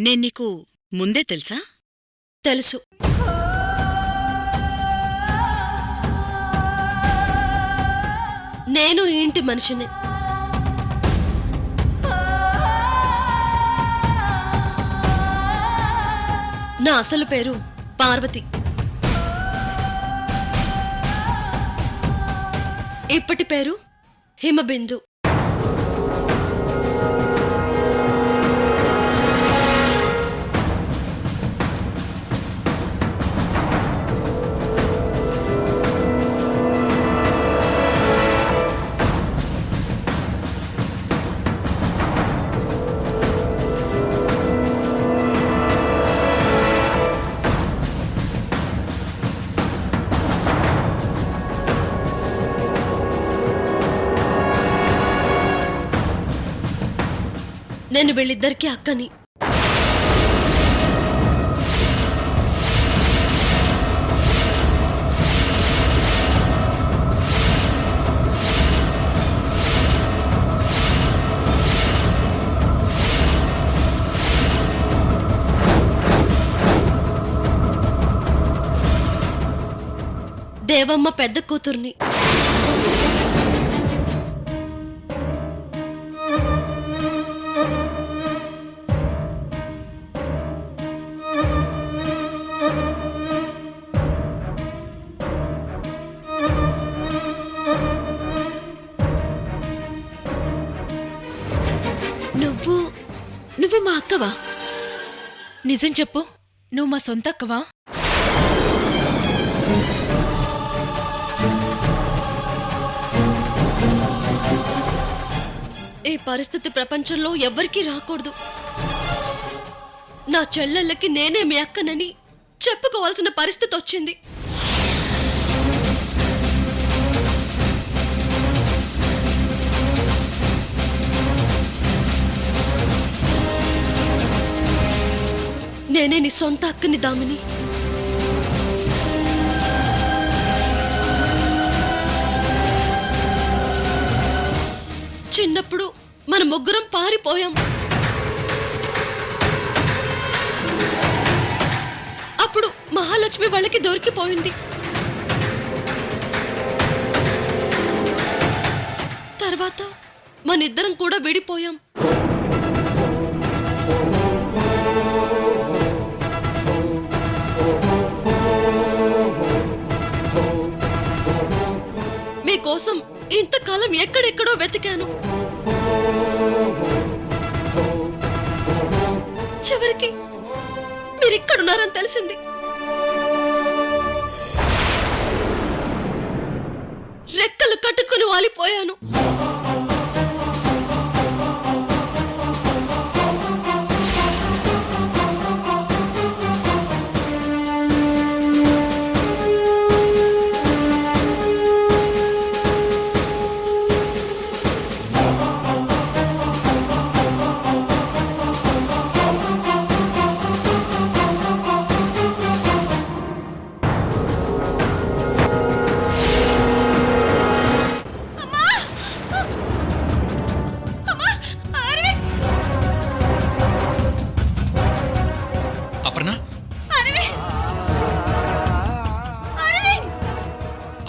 నేన్నీకు ముందే తెలుసా? తెలుసు. నేను ఈ ఇంటి మనిషిని. నా అసలు పేరు పార్వతి. ఇప్పటి పేరు హిమబిందు. నేను వీళ్ళిద్దరికీ అక్కని. దేవమ్మ పెద్ద కూతుర్ని. నువ్వు మా అక్కవా? నిజం చెప్పు, నువ్వు మా సొంత అక్కవా? ఈ పరిస్థితి ప్రపంచంలో ఎవ్వరికీ రాకూడదు. నా చెల్లెళ్ళకి నేనే మీ అక్కనని చెప్పుకోవాల్సిన పరిస్థితి వచ్చింది. నేనే నీ సొంత అక్కని దామిని. చిన్నప్పుడు మన ముగ్గురం పారిపోయాం. అప్పుడు మహాలక్ష్మి వాళ్ళకి దొరికిపోయింది. తర్వాత మనిద్దరం కూడా విడిపోయాం. మీకోసం ఇంతకాలం ఎక్కడెక్కడో వెతికాను. చివరికి మీరిక్కడున్నారని తెలిసింది. రెక్కలు కట్టుకుని వాలిపోయాను.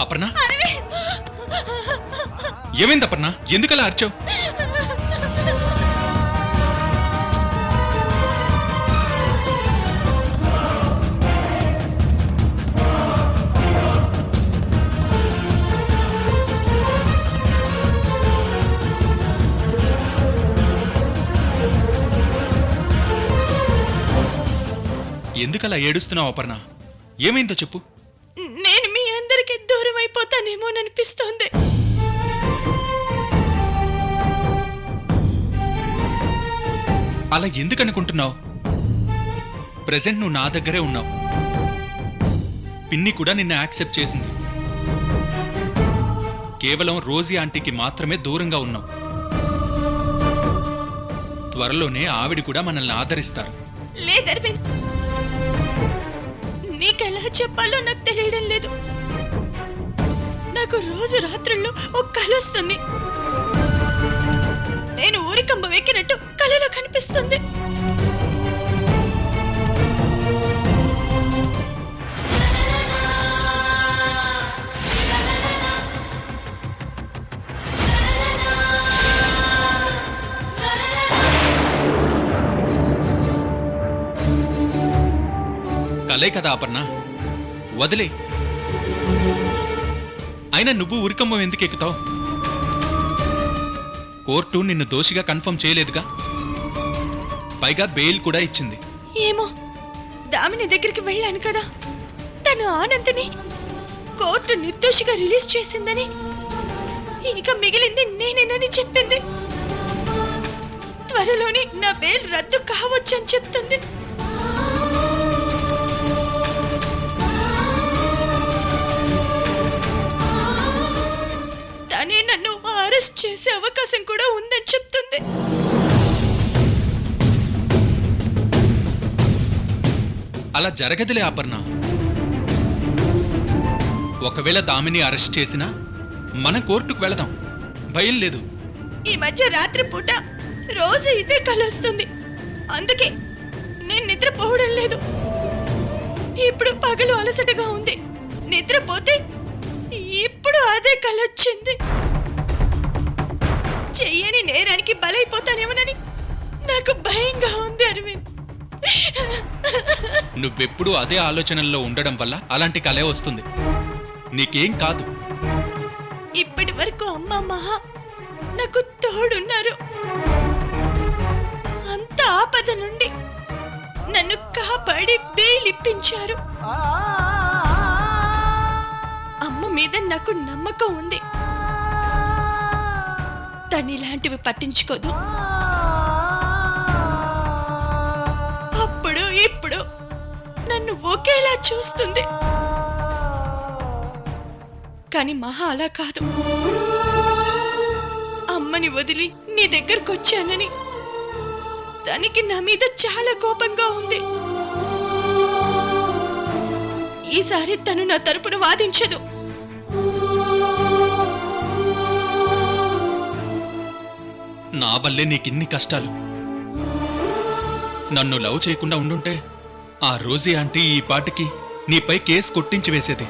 అపర్ణ, ఏమైంది అపర్ణ? ఎందుకలా అరిచావు? ఎందుకలా ఏడుస్తున్నావు అపర్ణ? ఏమైందో చెప్పు. నేను మీ అందరికి దూరం అయిపోతానేమోననిపిస్తోంది. అలా ఎందుకనుకుంటున్నావు? ప్రెజెంట్ నువ్వు నా దగ్గరే ఉన్నావు. పిన్ని కూడా నిన్ను యాక్సెప్ట్ చేసింది. కేవలం రోజీ ఆంటీకి మాత్రమే దూరంగా ఉన్నావు. త్వరలోనే ఆవిడ కూడా మనల్ని ఆదరిస్తారు. లేదర్వింద్, నీకెలా చెప్పాలో నాకు తెలియడం లేదు. నాకు రోజు రాత్రుల్లో ఒక కల వస్తుంది. నేను ఊరికంబం ఎక్కినట్టు కలలో కనిపిస్తుంది. కలే కదా అపర్ణ, వదిలే. అయినా నువ్వు ఉరికమ్మం ఎందుకు ఎక్కుతావు? కోర్టు నిన్ను దోషిగా కన్ఫర్మ్ చేయలేదుగా, పైగా బెయిల్ కూడా ఇచ్చింది. ఏమో, దామిని దగ్గరికి వెళ్ళాను కదా, తను ఆనందని కోర్టు నిర్దోషిగా రిలీజ్ చేసిందని, ఇక మిగిలింది నేనేనని చెప్పింది. త్వరలోనే నా బెయిల్ రద్దు కావచ్చని చెప్తుంది. తనే నన్ను అరెస్ట్ చేసే అవకాశం కూడా ఉందని చెప్తుంది. అలా జరగదులే అపర్ణ. ఒకవేళ దామిని అరెస్ట్ చేసినా మనం కోర్టుకు వెళదాం, భయం లేదు. ఈ మధ్య రాత్రి పూట రోజు ఇదే కల వస్తుంది, అందుకే నేను నిద్రపోవడం లేదు. ఇప్పుడు పగలు అలసటగా ఉంది, నిద్రపోతే ఇప్పుడు అదే కల వచ్చింది. చెయ్యని నేరానికి బలైపోతానేమోనని నాకు భయంగా ఉంది అరవింద్. నువ్వెప్పుడు అదే ఆలోచనల్లో ఉండడం వల్ల అలాంటి కలే వస్తుంది. నీకేం కాదు. ఇప్పటి వరకు అమ్మ మహా నాకు తోడున్నారు. అంత ఆపద నుండి నన్ను కాపాడి బెయిల్ ఇప్పించారు. అమ్మ మీద నాకు నమ్మకం ఉంది, తను ఇలాంటివి పట్టించుకోదు. అప్పుడు ఇప్పుడు నన్ను ఒకేలా చూస్తుంది. కానీ మహా అలా కాదు. అమ్మని వదిలి నీ దగ్గరకు వచ్చానని దానికి నా మీద చాలా కోపంగా ఉంది. ఈసారి తను నా తరపున వాదించదు. నా వల్లే నీకిన్ని కష్టాలు. నన్ను లవ్ చేయకుండా ఉండుంటే ఆ రోజీ ఆంటీ ఈ పాటికి నీపై కేసు కొట్టించి వేసేది.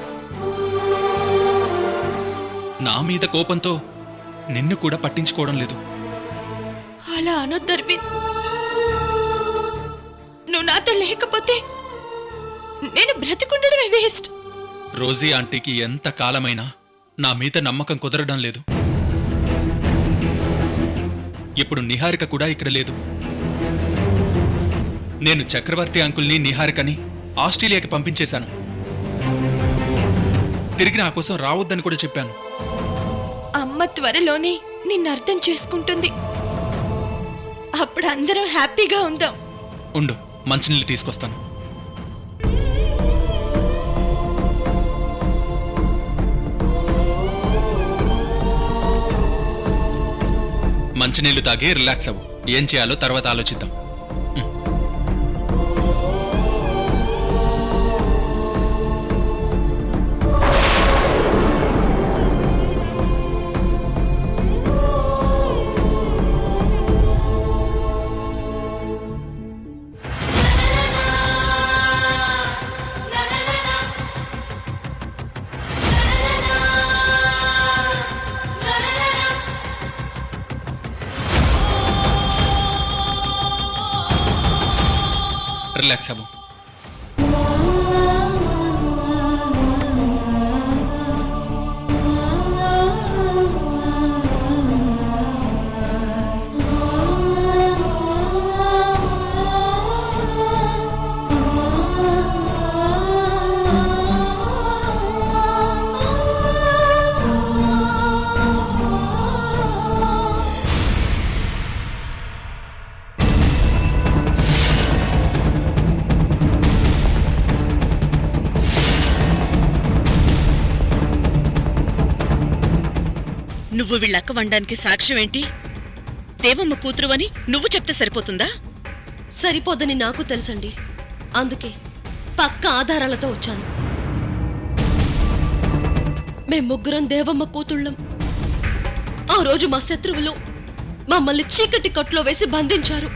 నా మీద కోపంతో నిన్ను కూడా పట్టించుకోవడం లేదు. అలా అనొద్దర్విన్. నువ్వు నాతో లేకపోతే నేను బ్రతికుండడమే వేస్ట్. రోజీ ఆంటీకి ఎంత కాలమైనా నా మీద నమ్మకం కుదరడం లేదు. ఇప్పుడు నిహారిక కూడా ఇక్కడ లేదు. నేను చక్రవర్తి అంకుల్ని నిహారికని ఆస్ట్రేలియాకి పంపించేశాను. తిరిగి నా కోసం రావద్దని కూడా చెప్పాను. అమ్మ త్వరలోనే నిన్ను అర్థం చేసుకుంటుంది. అప్పుడు అందరం హ్యాపీగా ఉందాం. ఉండు, మంచినీళ్ళు తీసుకొస్తాను. మంచినీళ్లు తాగి రిలాక్స్ అవ్వు. ఏం చేయాలో తర్వాత ఆలోచిద్దాం. రిలాక్స్ అవ్వు. నువ్వు వీళ్ళక్క వండానికి సాక్ష్యం ఏంటి? దేవమ్మ కూతురు అని నువ్వు చెప్తే సరిపోతుందా? సరిపోదని నాకు తెలుసండి, అందుకే పక్క ఆధారాలతో వచ్చాను. మేం ముగ్గురం దేవమ్మ కూతుళ్ళం. ఆ రోజు మా శత్రువులు మమ్మల్ని చీకటి కట్లో వేసి బంధించారు.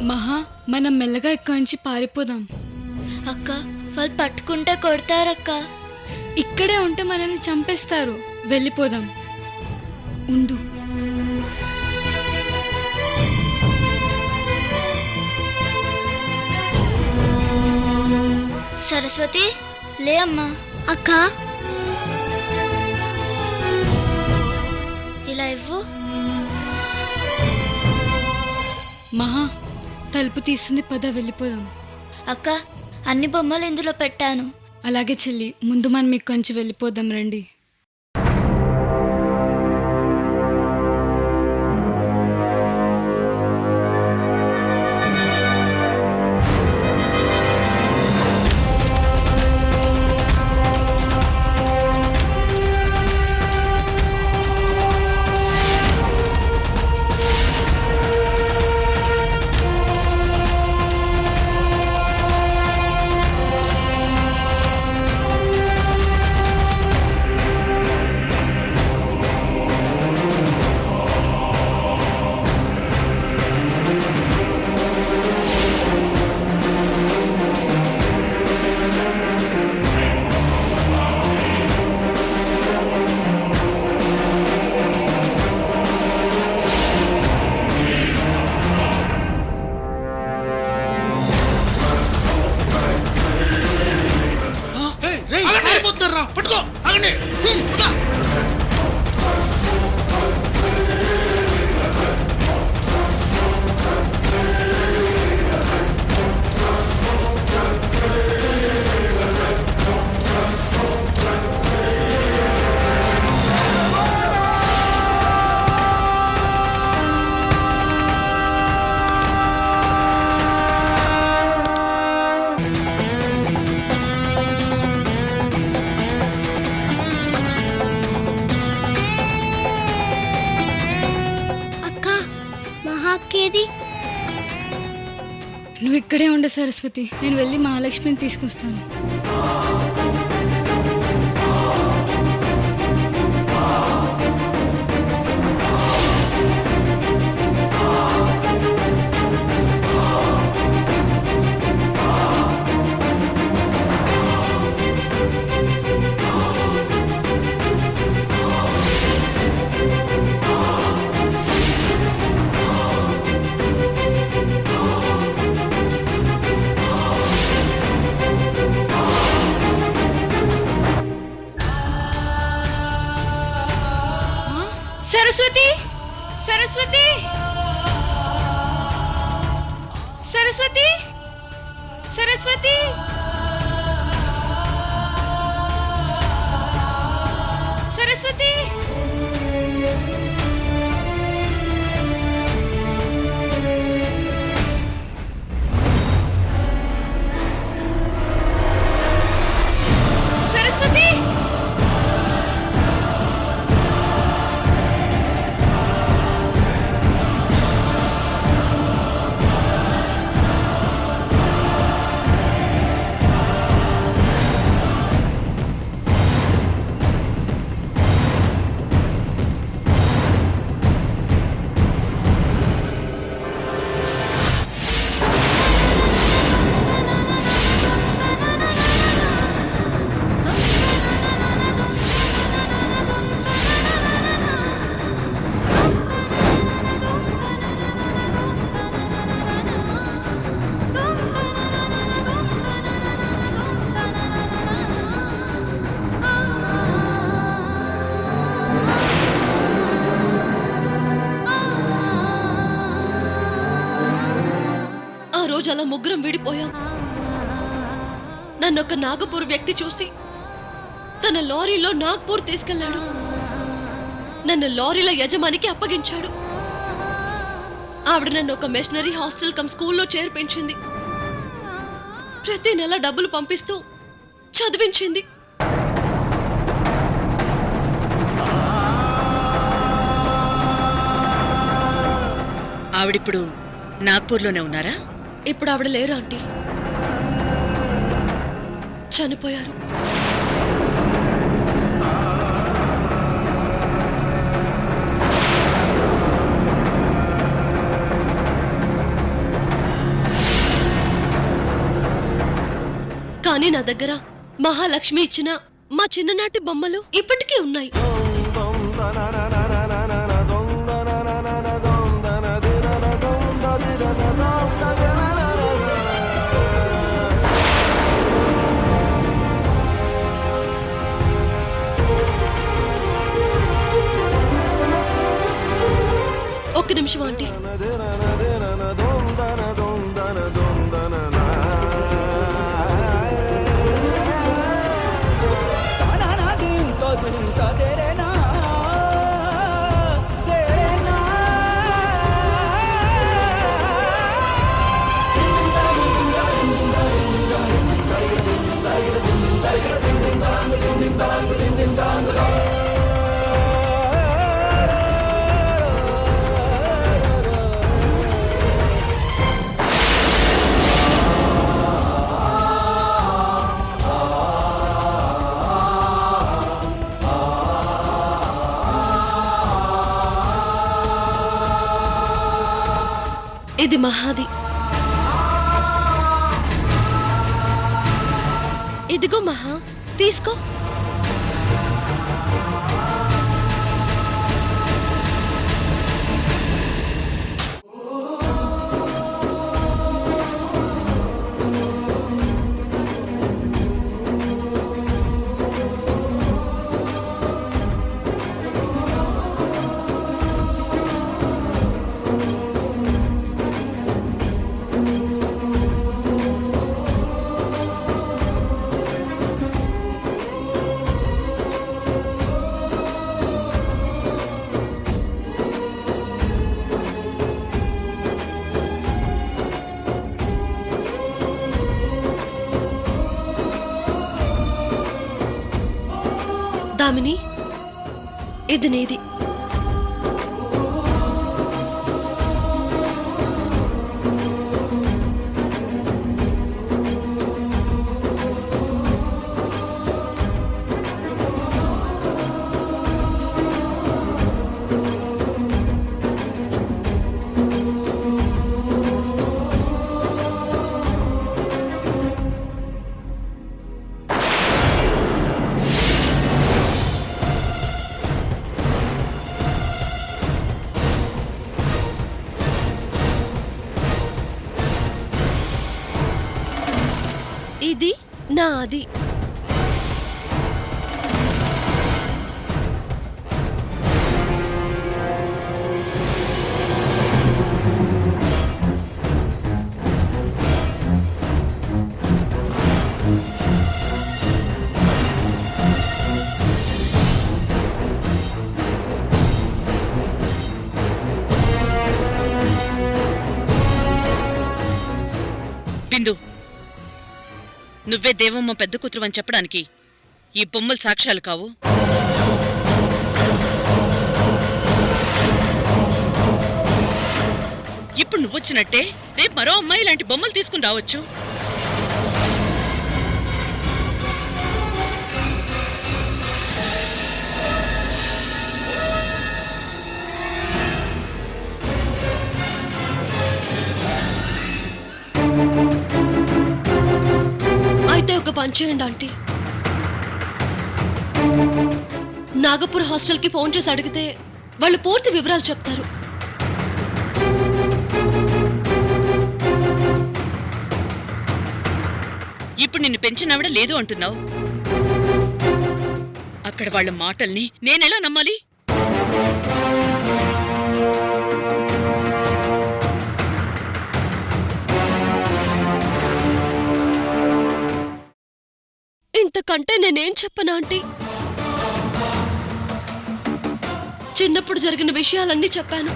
మహా మనం మెల్లగా ఇక్కడి నుంచి పారిపోదాం. అక్క వాళ్ళు పట్టుకుంటే కొడతారక్క. ఇక్కడే ఉంటే మనల్ని చంపేస్తారు. వెళ్ళిపోదాం. ఉండు. సరస్వతి లే అమ్మా. అక్క ఇలా ఇవ్వు. మహా తలుపు తీస్తుంది, పద వెళ్ళిపోదాం. అక్క అన్ని బొమ్మలు ఇందులో పెట్టాను. అలాగే చెల్లి, ముందు మనం ఇక్కడి నుంచి వెళ్ళిపోదాం రండి. నువ్వు ఇక్కడే ఉండు సరస్వతి, నేను వెళ్ళి మహాలక్ష్మిని తీసుకొస్తాను. సరస్వతి, సరస్వతి, సరస్వతి, సరస్వతి, సరస్వతి. సరస్వతి, రోజు అలా ముగ్గురం విడిపోయాం. నన్ను ఒక నాగపూర్ వ్యక్తి చూసి తన లారీలో నాగ్పూర్ తీసుకెళ్లాడు. నన్ను లారీల యజమానికి అప్పగించాడు. ఆవిడ నన్ను ఒక మిషనరీ హాస్టల్ కమ్ స్కూల్లో చేర్పించింది. ప్రతి నెల డబ్బులు పంపిస్తూ చదివించింది. ఆవిడిప్పుడు నాగ్పూర్లోనే ఉన్నారా? ఇప్పుడు ఆవిడ లేరు ఆంటీ, చనిపోయారు. కానీ నా దగ్గర మహాలక్ష్మి ఇచ్చిన మా చిన్ననాటి బొమ్మలు ఇప్పటికీ ఉన్నాయి. ఒక్క నిమిషం ఆంటీ. ఇది మహాది. ఇదిగో మహా, తీసుకో. దామిని, ఇది నీది. ఇది నాది. బిందు, నువ్వే దేవమ్మ పెద్ద కూతురు అని చెప్పడానికి ఈ బొమ్మలు సాక్ష్యాలు కావు. ఇప్పుడు నువ్వొచ్చినట్టే రేపు మరో అమ్మాయి ఇలాంటి బొమ్మలు తీసుకుని రావచ్చు. అయితే ఒక పని చేయండి ఆంటీ. నాగపూర్ హాస్టల్కి ఫోన్ చేసి అడిగితే వాళ్ళు పూర్తి వివరాలు చెప్తారు. ఇప్పుడు నిన్ను పెంచినవిడ లేదు అంటున్నావు. అక్కడ వాళ్ళ మాటల్ని నేనెలా నమ్మాలి? ఇంతకంటే నేనేం చెప్పనా ఆంటీ? చిన్నప్పుడు జరిగిన విషయాలన్నీ చెప్పాను.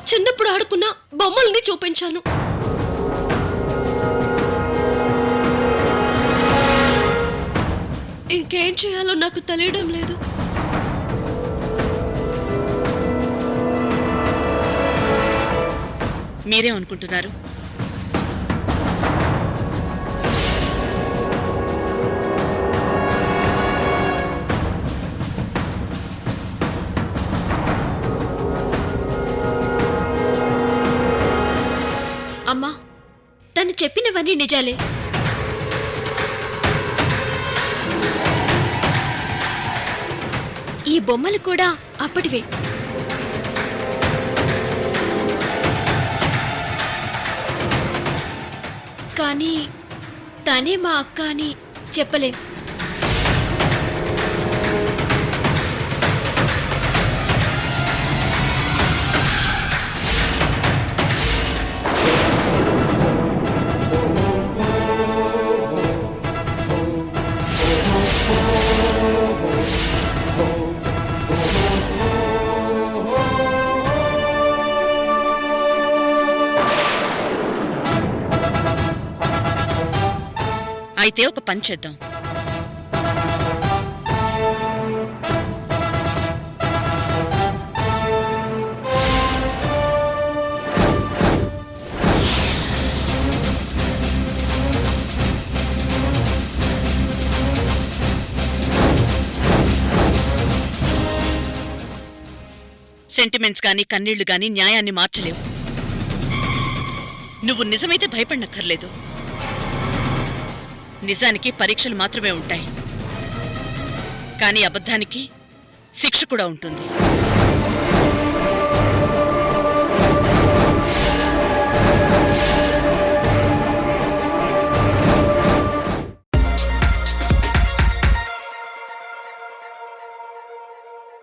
చిన్నప్పుడు ఆడుకున్న బొమ్మల్ని చూపించాను. ఇంకేం చేయాలో నాకు తెలియడం లేదు. మీరేమనుకుంటున్నారు? అమ్మా, నువ్వు చెప్పినవన్నీ నిజాలే. ఈ బొమ్మలు కూడా అప్పటివే. కానీ తనే మా అక్క అని చెప్పలేం. అయితే ఒక పని చేద్దాం. సెంటిమెంట్స్ గాని కన్నీళ్లు గాని న్యాయాన్ని మార్చలేవు. నువ్వు నిజమైతే భయపడనక్కర్లేదు. నిజానికి పరీక్షలు మాత్రమే ఉంటాయి, కానీ అబద్ధానికి శిక్ష కూడా ఉంటుంది.